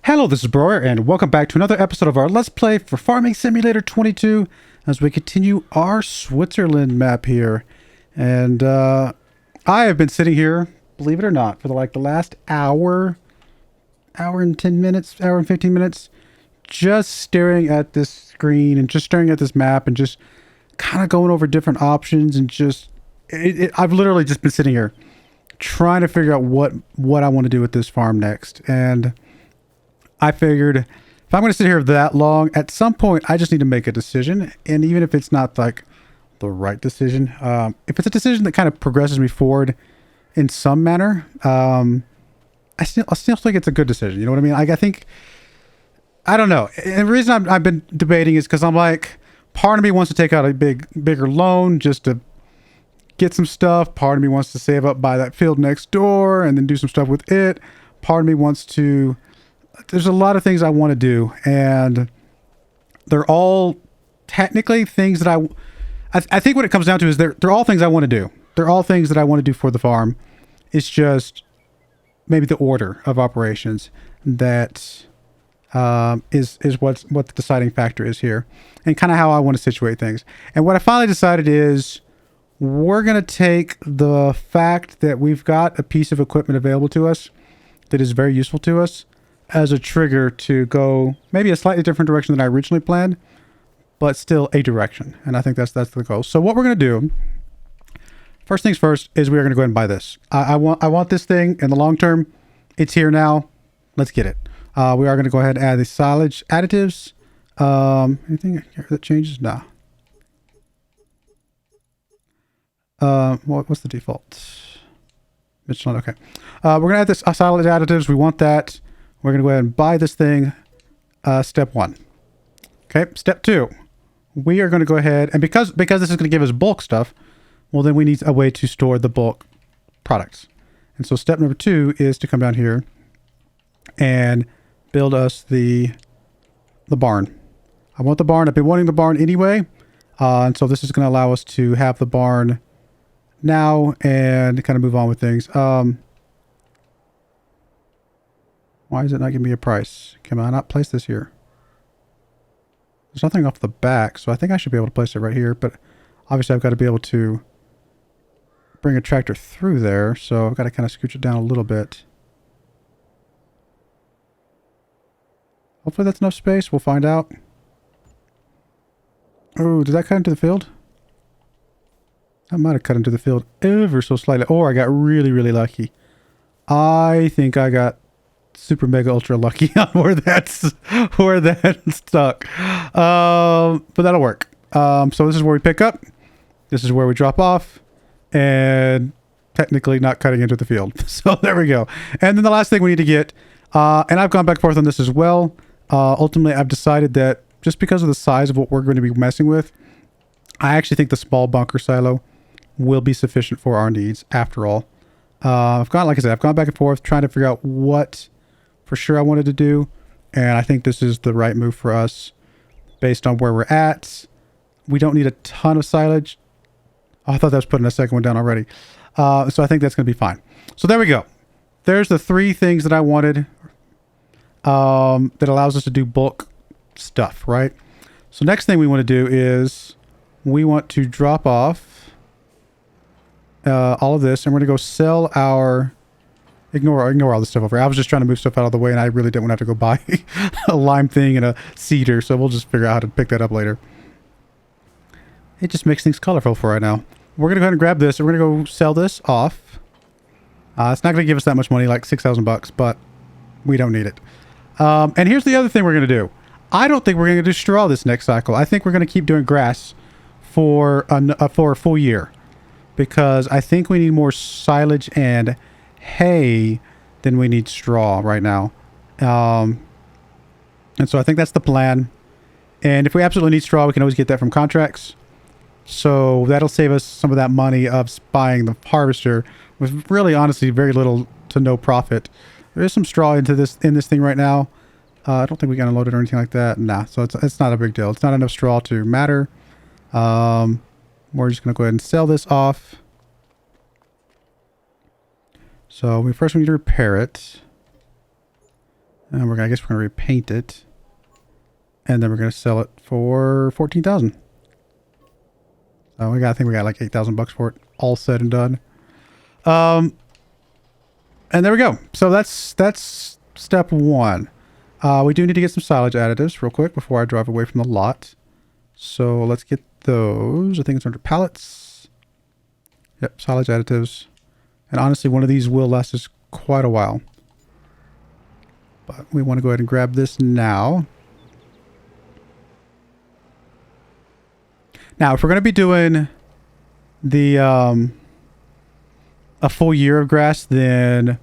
Hello, this is Broyar, and welcome back to another episode of our Let's Play for Farming Simulator 22 as we continue our Switzerland map here. And I have been sitting here, believe it or not, for the last hour and 10 minutes, hour and 15 minutes, just staring at this screen and just staring at this map and just kind of going over different options and just, I've literally just been sitting here trying to figure out what I want to do with this farm next. And I figured if I'm going to sit here that long, at some point I just need to make a decision. And even if it's not like the right decision, if it's a decision that kind of progresses me forward in some manner, I still think it's a good decision. You know what I mean? Like, I don't know. And the reason I've been debating is because I'm like, part of me wants to take out a bigger loan just to get some stuff. Part of me wants to save up, buy that field next door and then do some stuff with it. Part of me wants to... There's a lot of things I want to do, and they're all technically things that I think what it comes down to is they're all things I want to do. They're all things that I want to do for the farm. It's just maybe the order of operations that is what the deciding factor is here, and kind of how I want to situate things. And what I finally decided is we're going to take the fact that we've got a piece of equipment available to us that is very useful to us as a trigger to go maybe a slightly different direction than I originally planned, but still a direction. And I think that's the goal. So what we're going to do, first things first, is we are going to go ahead and buy this. I want this thing in the long term. It's here now. Let's get it. We are going to go ahead and add the silage additives. Anything here that changes? No. What's the default? Michelin. Okay. We're going to add this silage additives. We want that. We're going to go ahead and buy this thing, step 1. Okay, step 2. We are going to go ahead, and because this is going to give us bulk stuff, well, then we need a way to store the bulk products. And so step number 2 is to come down here and build us the barn. I want the barn. I've been wanting the barn anyway, and so this is going to allow us to have the barn now and kind of move on with things. Why is it not giving me a price? Can I not place this here? There's nothing off the back, so I think I should be able to place it right here, but obviously I've got to be able to bring a tractor through there, so I've got to kind of scooch it down a little bit. Hopefully that's enough space. We'll find out. Oh, did that cut into the field? That might have cut into the field ever so slightly. Oh, I got really, really lucky. I think I got super mega ultra lucky on where that's stuck, but that'll work. So this is where we pick up, this is where we drop off, and technically not cutting into the field. So there we go. And then the last thing we need to get, and I've gone back and forth on this as well, ultimately I've decided that just because of the size of what we're going to be messing with, I actually think the small bunker silo will be sufficient for our needs after all. Like I said, I've gone back and forth trying to figure out what for sure I wanted to do, and I think this is the right move for us based on where we're at. We don't need a ton of silage. Oh, I thought that was putting a second one down already. So I think that's going to be fine. So there we go. There's the 3 things that I wanted that allows us to do bulk stuff, right? So next thing we want to do is we want to drop off all of this, and we're going to go sell our... Ignore all this stuff over here. I was just trying to move stuff out of the way, and I really didn't want to have to go buy a lime thing and a cedar, so we'll just figure out how to pick that up later. It just makes things colorful for right now. We're going to go ahead and grab this, and we're going to go sell this off. It's not going to give us that much money, like 6,000 bucks, but we don't need it. And here's the other thing we're going to do. I don't think we're going to do straw this next cycle. I think we're going to keep doing grass for a full year, because I think we need more silage and hay than we need straw right now. And so I think that's the plan. And if we absolutely need straw, we can always get that from contracts. So that'll save us some of that money of buying the harvester with really honestly very little to no profit. There is some straw in this thing right now. I don't think we can unload it or anything like that. Nah, so it's not a big deal. It's not enough straw to matter. We're just going to go ahead and sell this off. So first we need to repair it. And I guess we're going to repaint it. And then we're going to sell it for 14,000. I think we got like 8,000 bucks for it, all said and done. And there we go. So that's step one. We do need to get some silage additives real quick before I drive away from the lot. So let's get those. I think it's under pallets. Yep, silage additives. And honestly, one of these will last us quite a while. But we want to go ahead and grab this now. Now, if we're going to be doing the a full year of grass, then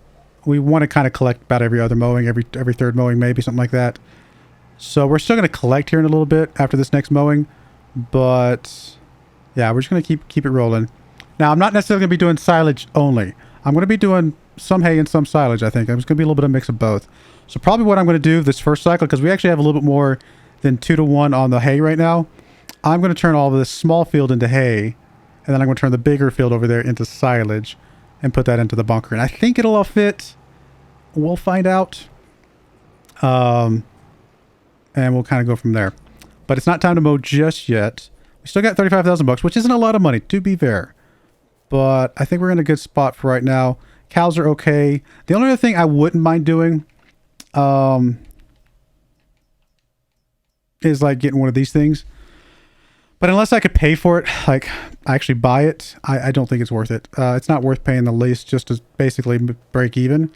we want to kind of collect about every other mowing, every third mowing, maybe something like that. So we're still going to collect here in a little bit after this next mowing, but yeah, we're just going to keep it rolling. Now, I'm not necessarily going to be doing silage only. I'm going to be doing some hay and some silage, I think. It's going to be a little bit of a mix of both. So probably what I'm going to do this first cycle, because we actually have a little bit more than 2 to 1 on the hay right now, I'm going to turn all of this small field into hay, and then I'm going to turn the bigger field over there into silage and put that into the bunker. And I think it'll all fit. We'll find out. And we'll kind of go from there. But it's not time to mow just yet. We still got 35,000 bucks, which isn't a lot of money, to be fair. But I think we're in a good spot for right now. Cows are okay. The only other thing I wouldn't mind doing is like getting one of these things. But unless I could pay for it, like actually buy it, I don't think it's worth it. It's not worth paying the lease just to basically break even.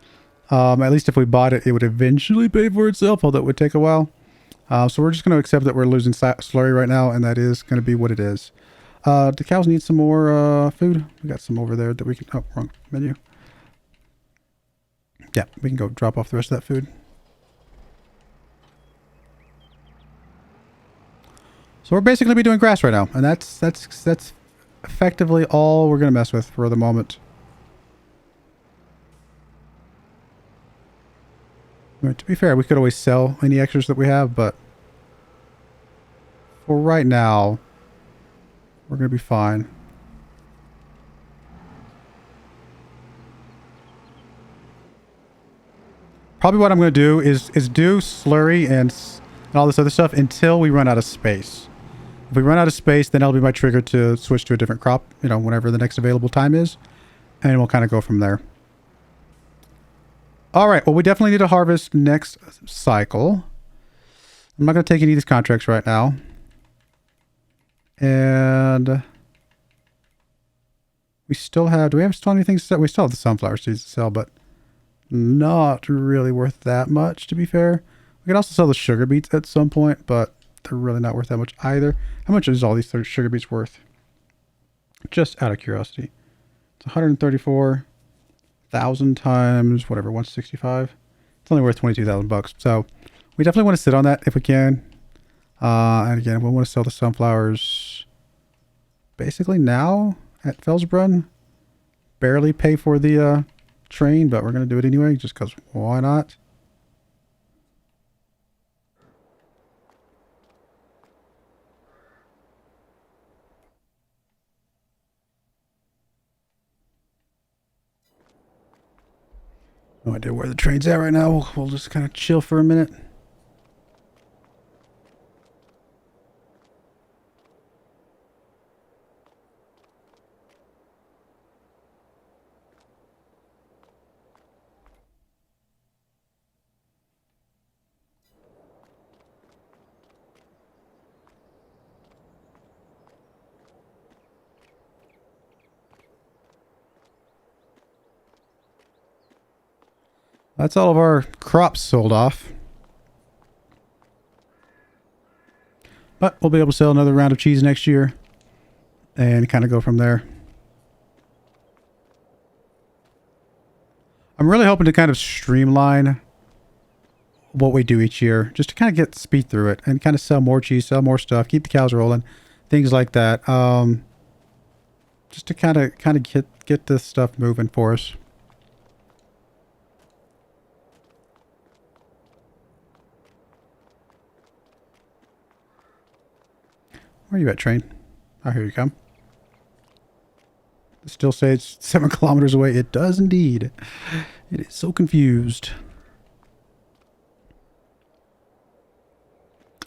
At least if we bought it, it would eventually pay for itself, although it would take a while. So we're just going to accept that we're losing slurry right now, and that is going to be what it is. The cows need some more food. We got some over there that we can... Oh, wrong menu. Yeah, we can go drop off the rest of that food. So we're basically going to be doing grass right now, and that's effectively all we're going to mess with for the moment. I mean, to be fair, we could always sell any extras that we have, but for right now, we're going to be fine. Probably what I'm going to do is do slurry and all this other stuff until we run out of space. If we run out of space, then that'll be my trigger to switch to a different crop, you know, whenever the next available time is. And we'll kind of go from there. All right. Well, we definitely need to harvest next cycle. I'm not going to take any of these contracts right now. And we still have... Do we have still anything to sell? We still have the sunflower seeds to sell, but not really worth that much, to be fair. We could also sell the sugar beets at some point, but they're really not worth that much either. How much is all these sugar beets worth? Just out of curiosity. It's 134,000 times whatever, 165. It's only worth 22,000 bucks. So we definitely want to sit on that if we can. And again, we want to sell the sunflowers basically now at Felsbrunn. Barely pay for the train, but we're going to do it anyway just because why not? No idea where the train's at right now. We'll just kind of chill for a minute. That's all of our crops sold off. But we'll be able to sell another round of cheese next year and kind of go from there. I'm really hoping to kind of streamline what we do each year, just to kind of get speed through it and kind of sell more cheese, sell more stuff, keep the cows rolling, things like that. Just to kind of get this stuff moving for us. Where are you at, train? Oh, here you come. It still says 7 kilometers away. It does indeed. It is so confused.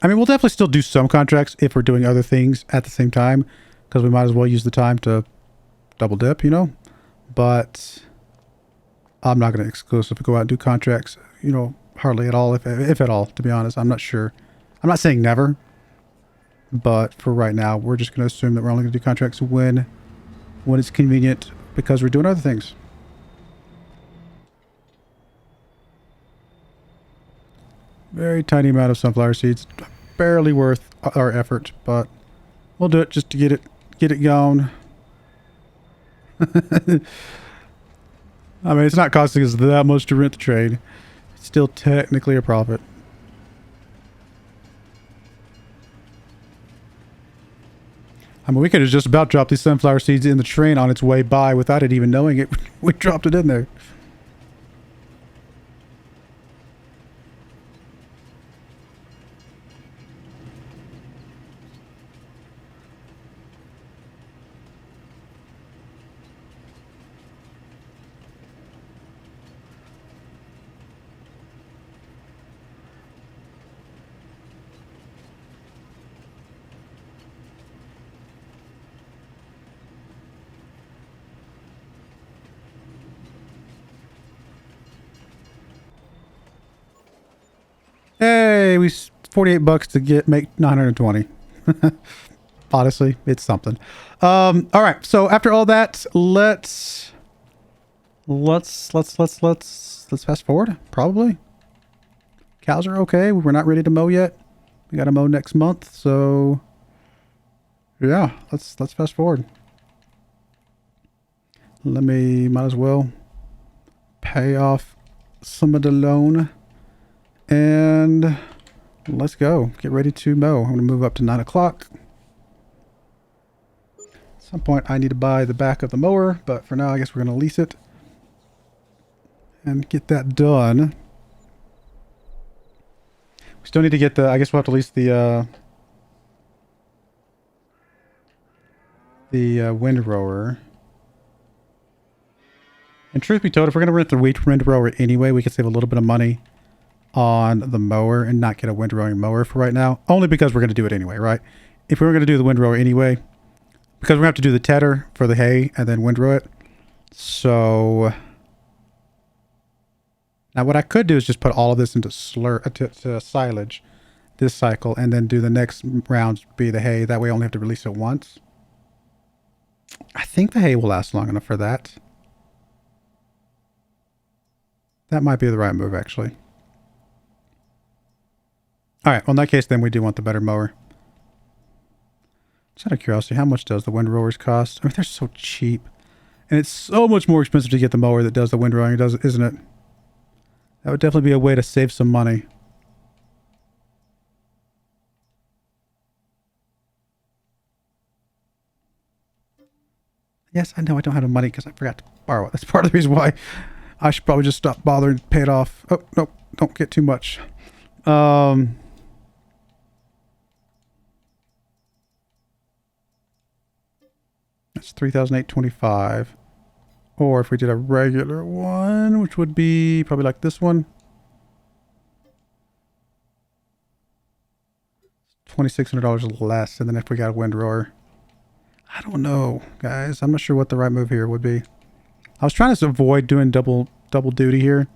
I mean, we'll definitely still do some contracts if we're doing other things at the same time, because we might as well use the time to double dip, you know? But I'm not going to exclusively go out and do contracts, you know, hardly at all, if at all, to be honest. I'm not sure. I'm not saying never, but for right now, we're just going to assume that we're only going to do contracts when it's convenient, because we're doing other things. Very tiny amount of sunflower seeds, barely worth our effort, but we'll do it just to get it going. I mean, it's not costing us that much to rent the train. It's still technically a profit. I mean, we could have just about dropped these sunflower seeds in the train on its way by without it even knowing it. We dropped it in there. Hey, 48 bucks to make 920. Honestly, it's something. All right. So after all that, let's fast forward. Probably. Cows are okay. We're not ready to mow yet. We got to mow next month. So yeah, let's fast forward. Might as well pay off some of the loan. And let's go. Get ready to mow. I'm going to move up to 9 o'clock. At some point, I need to buy the back of the mower, but for now, I guess we're going to lease it and get that done. We still need to get I guess we'll have to lease the windrower. And truth be told, if we're going to rent the windrower anyway, we could save a little bit of money on the mower and not get a windrowing mower for right now, only because we're going to do it anyway, right? If we were going to do the windrower anyway, because we're going to have to do the tedder for the hay and then windrow it. So now what I could do is just put all of this into silage this cycle, and then do the next round be the hay. That way I only have to release it once. I think the hay will last long enough for that. That might be the right move, actually. All right, well, in that case, then we do want the better mower. Just out of curiosity, how much does the windrowers cost? I mean, they're so cheap. And it's so much more expensive to get the mower that does the windrowing, isn't it? That would definitely be a way to save some money. Yes, I know I don't have the money because I forgot to borrow it. That's part of the reason why I should probably just stop bothering to pay it off. Oh, no, don't get too much. That's 3,825. Or if we did a regular one, which would be probably like this one. $2,600 less, and then if we got a windrower. I don't know, guys. I'm not sure what the right move here would be. I was trying to avoid doing double duty here.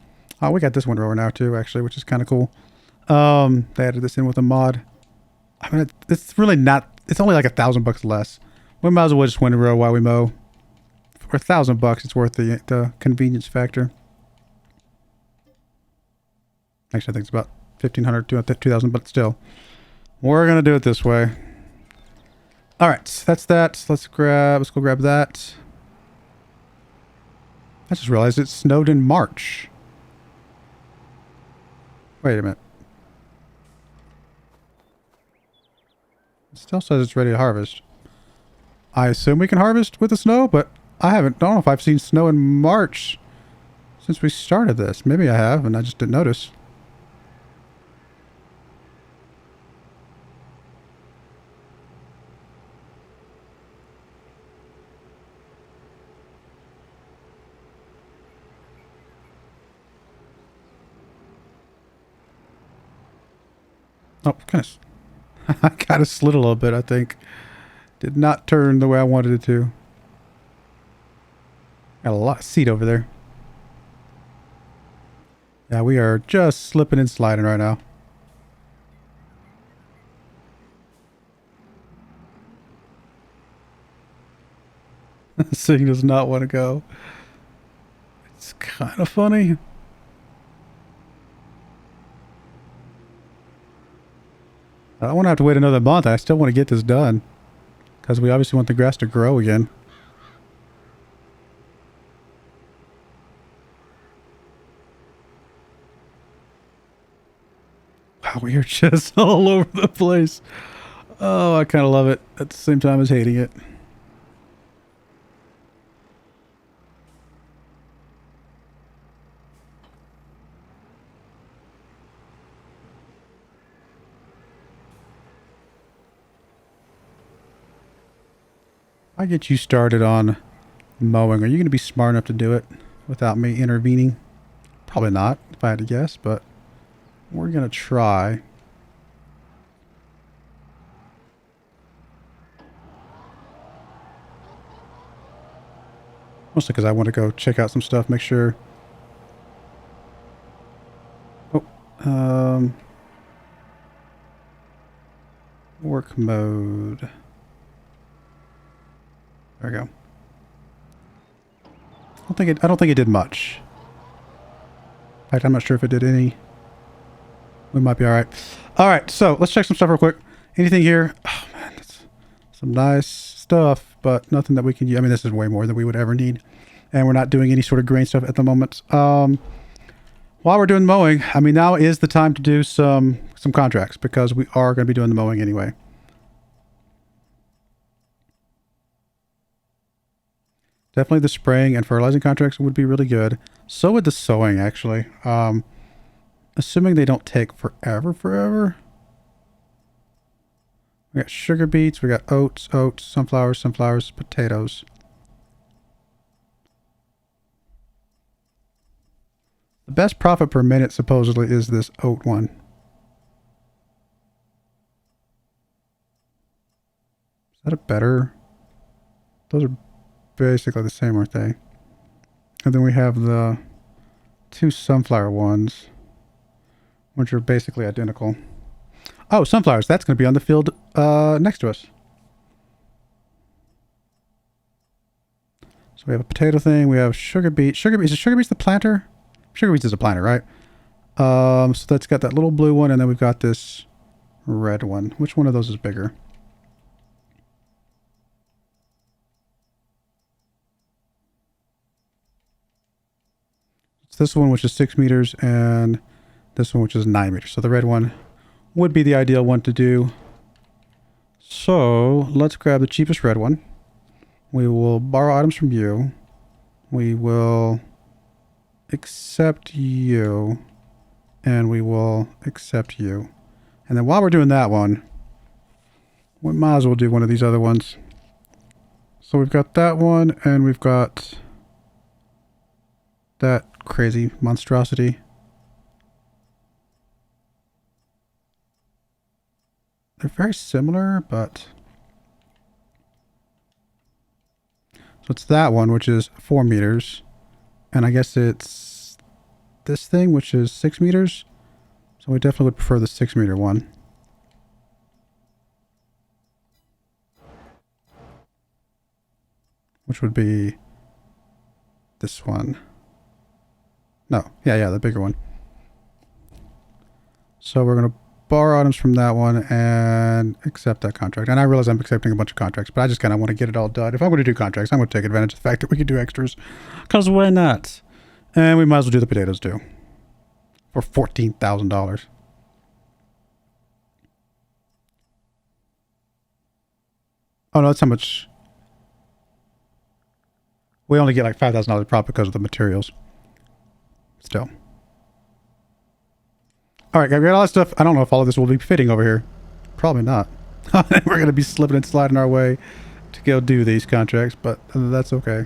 Oh, we got this windrower now too, actually, which is kind of cool. They added this in with a mod. I mean, it's really not. It's only like $1,000 less. We might as well just windrow while we mow. For $1,000, it's worth the convenience factor. Actually, I think it's about 1,500 to 2,000, but still, we're gonna do it this way. All right, that's that. Let's go grab that. I just realized it snowed in March. Wait a minute. It still says it's ready to harvest. I assume we can harvest with the snow, but I don't know if I've seen snow in March since we started this. Maybe I have, and I just didn't notice. Oh, goodness. I kind of slid a little bit, I think. Did not turn the way I wanted it to. Got a lot of seat over there. Yeah, we are just slipping and sliding right now. This thing does not want to go. It's kind of funny. I don't want to have to wait another month. I still want to get this done. Because we obviously want the grass to grow again. Wow, we are just all over the place. Oh, I kind of love it. At the same time as hating it. I get you started on mowing. Are you going to be smart enough to do it without me intervening? Probably not, if I had to guess, but we're going to try. Mostly because I want to go check out some stuff, make sure. Oh, work mode. There we go. I don't think it did much. In fact, I'm not sure if it did any. We might be all right. All right, so let's check some stuff real quick. Anything here? Oh man, that's some nice stuff, but nothing that we can use. I mean, this is way more than we would ever need, and we're not doing any sort of grain stuff at the moment. While we're doing mowing, I mean, now is the time to do some contracts because we are going to be doing the mowing anyway. Definitely the spraying and fertilizing contracts would be really good. So would the sowing, actually. Assuming they don't take forever. We got sugar beets, we got oats, sunflowers, potatoes. The best profit per minute supposedly is this oat one. Is that a better? Those are basically the same, aren't they? And then we have the 2 sunflower ones, which are basically identical. Oh, sunflowers. That's going to be on the field next to us. So we have a potato thing. We have sugar beet. Is sugar beets the planter? Sugar beets is a planter, right? So that's got that little blue one, and then we've got this red one. Which one of those is bigger? It's this one, which is 6 meters, and this one, which is 9 meters. So the red one would be the ideal one to do. So let's grab the cheapest red one. We will borrow items from you. We will accept you. And we will accept you. And then while we're doing that one, we might as well do one of these other ones. So we've got that one, and we've got that crazy monstrosity. They're very similar, but... So it's that one, which is 4 meters. And I guess it's this thing, which is 6 meters. So we definitely would prefer the 6 meter one. Which would be this one. No, yeah, the bigger one. So we're going to borrow items from that one and accept that contract. And I realize I'm accepting a bunch of contracts, but I just kind of want to get it all done. If I'm going to do contracts, I'm going to take advantage of the fact that we can do extras. Because why not? And we might as well do the potatoes too. For $14,000. Oh no, that's how much... We only get like $5,000 profit because of the materials. Still. Alright, I've got all that stuff. I don't know if all of this will be fitting over here. Probably not. We're going to be slipping and sliding our way to go do these contracts, but that's okay.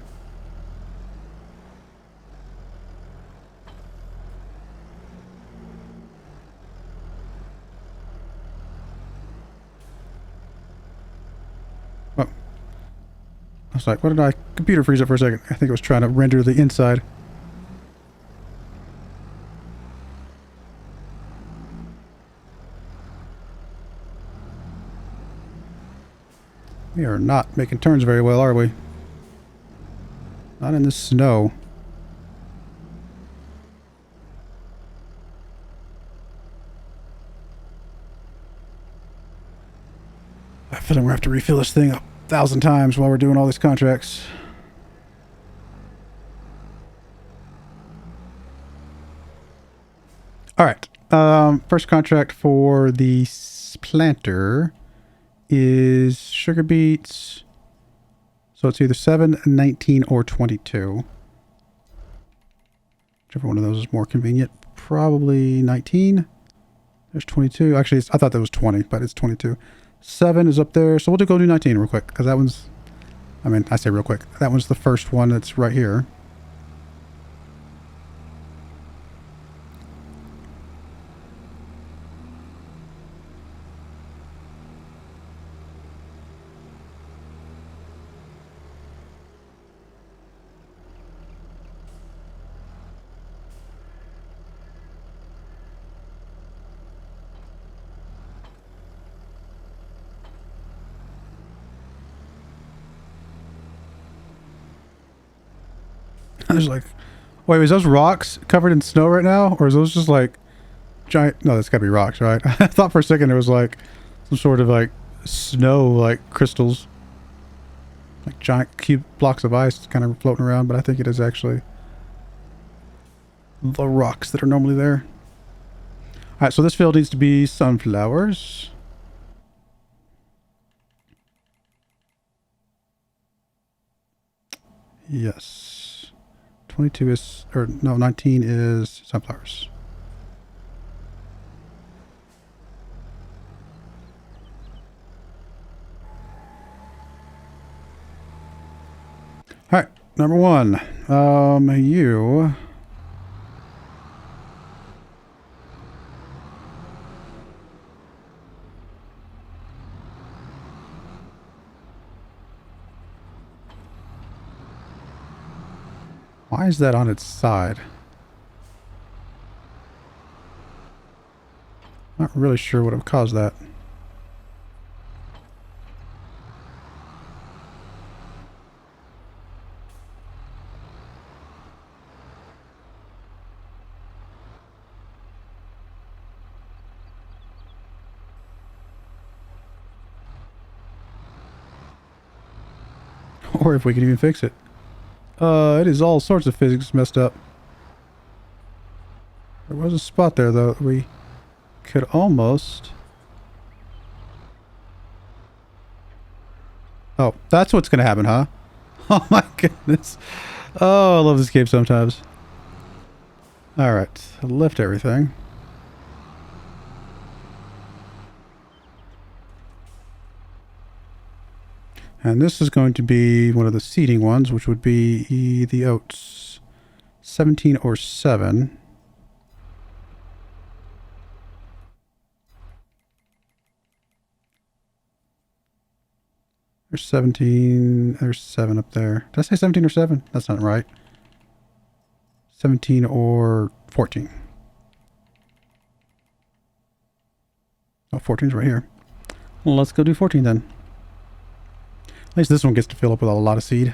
was like, what did I... Computer freeze up for a second. I think it was trying to render the inside. We are not making turns very well, are we? Not in the snow. I feel like we're going to have to refill this thing 1,000 times while we're doing all these contracts. Alright. First contract for the planter is sugar beets. So it's either 7, 19, or 22. Whichever one of those is more convenient. Probably 19. There's 22. Actually, I thought that was 20, but it's 22. 7 is up there. So we'll go do 19 real quick. Because that one's... I mean, I say real quick. That one's the first one that's right here. I was like, wait, is those rocks covered in snow right now? Or is those just like giant... No, that's gotta be rocks, right? I thought for a second it was like some sort of like snow, like crystals. Like giant cube blocks of ice kind of floating around, but I think it is actually the rocks that are normally there. Alright, so this field needs to be sunflowers. Yes. 22 is, or no, 19 is sunflowers. All right, number 1. You. Why is that on its side? Not really sure what would cause that. Or if we can even fix it. It is all sorts of physics messed up. There was a spot there, though, that we could almost... Oh, that's what's gonna happen, huh? Oh my goodness. Oh, I love this game sometimes. Alright, lift everything. And this is going to be one of the seeding ones, which would be the oats. 17 or 7. There's 17. There's 7 up there. Did I say 17 or 7? That's not right. 17 or 14. Oh, 14's right here. Well, let's go do 14 then. At least this one gets to fill up with a lot of seed.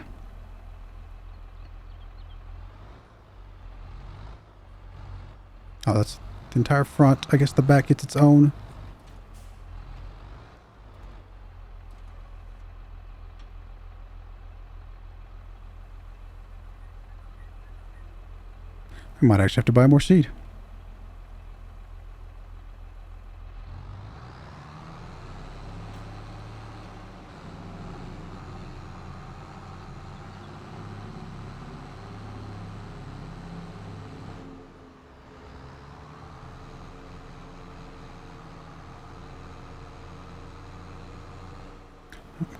Oh, that's the entire front. I guess the back gets its own. We might actually have to buy more seed.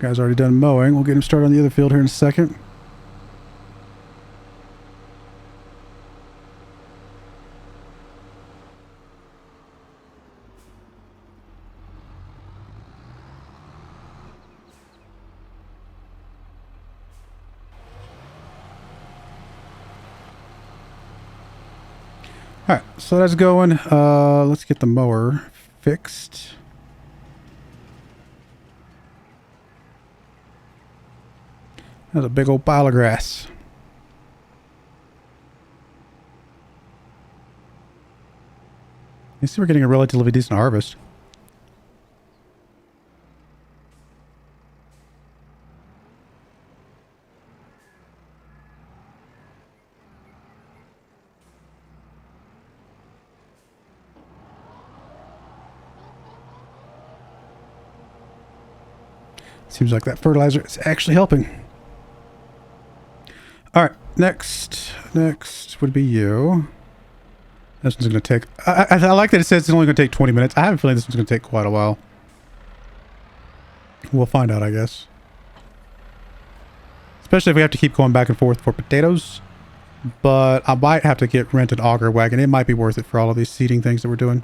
Guy's already done mowing. We'll get him started on the other field here in a second. Alright, so that's going. Let's get the mower fixed. That's a big old pile of grass. You see we're getting a relatively decent harvest. Seems like that fertilizer is actually helping. Alright, next would be you. This one's going to take... I like that it says it's only going to take 20 minutes. I have a feeling this one's going to take quite a while. We'll find out, I guess. Especially if we have to keep going back and forth for potatoes. But I might have to rent an auger wagon. It might be worth it for all of these seeding things that we're doing.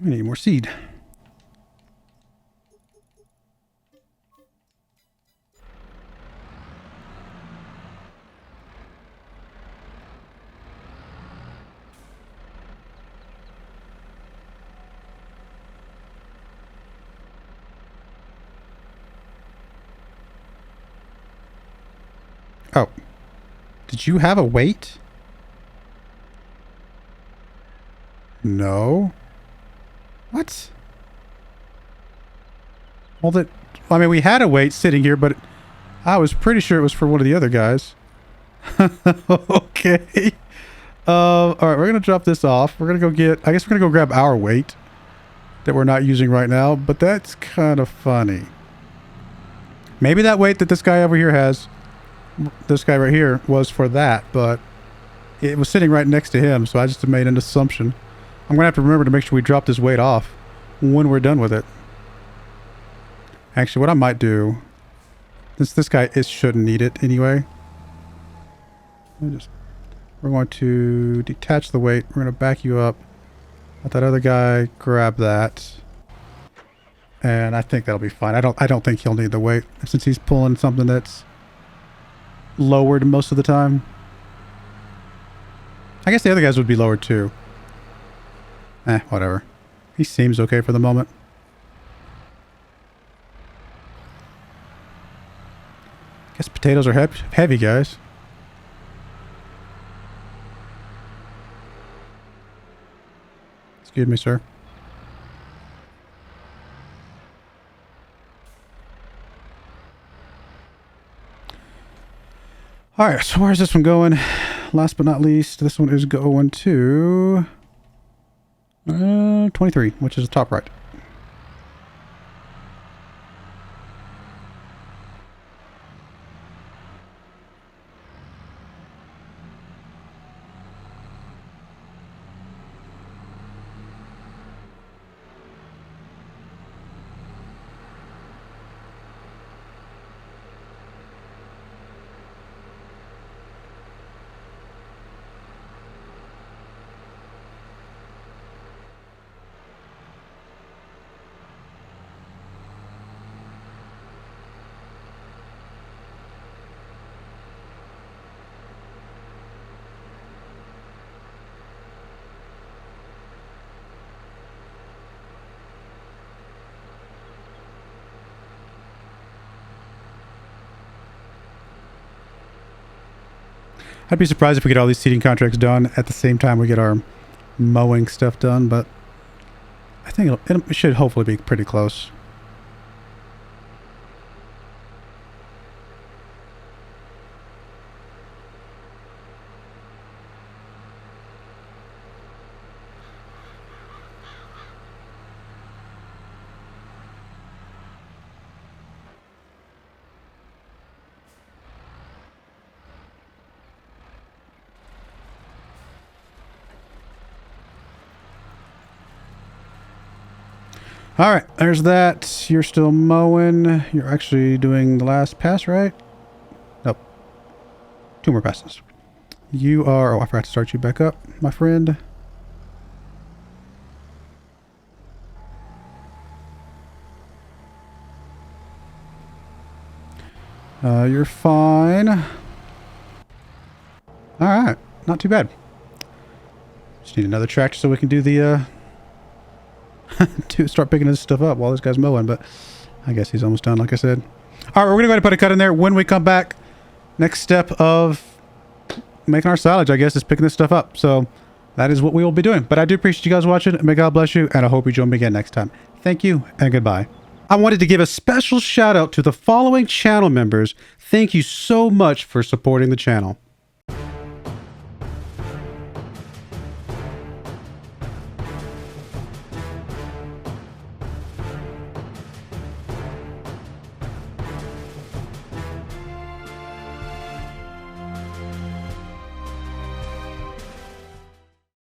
We need more seed. Oh. Did you have a weight? No. What? Well, I mean, we had a weight sitting here, but I was pretty sure it was for one of the other guys. Okay. Alright, we're going to drop this off. We're going to go get... I guess we're going to go grab our weight that we're not using right now, but that's kind of funny. Maybe that weight that this guy over here has, this guy right here, was for that, but it was sitting right next to him, so I just made an assumption. I'm going to have to remember to make sure we drop this weight off when we're done with it. Actually, what I might do, since this guy shouldn't need it anyway, we're going to detach the weight. We're going to back you up. Let that other guy grab that. And I think that'll be fine. I don't think he'll need the weight since he's pulling something that's lowered most of the time. I guess the other guys would be lowered too. Whatever. He seems okay for the moment. Guess potatoes are heavy, guys. Excuse me, sir. Alright, so where's this one going? Last but not least, this one is going to 23, which is the top right. I'd be surprised if we get all these seeding contracts done at the same time we get our mowing stuff done, but I think it should hopefully be pretty close. All right, there's that. You're still mowing. You're actually doing the last pass, right? Nope. 2 more passes. You are... Oh, I forgot to start you back up, my friend. You're fine. All right. Not too bad. Just need another tractor so we can do the, to start picking this stuff up while this guy's mowing, but I guess he's almost done, like I said. All right, we're going to go ahead and put a cut in there. When we come back, next step of making our silage, I guess, is picking this stuff up. So that is what we will be doing. But I do appreciate you guys watching. May God bless you, and I hope you join me again next time. Thank you, and goodbye. I wanted to give a special shout out to the following channel members. Thank you so much for supporting the channel.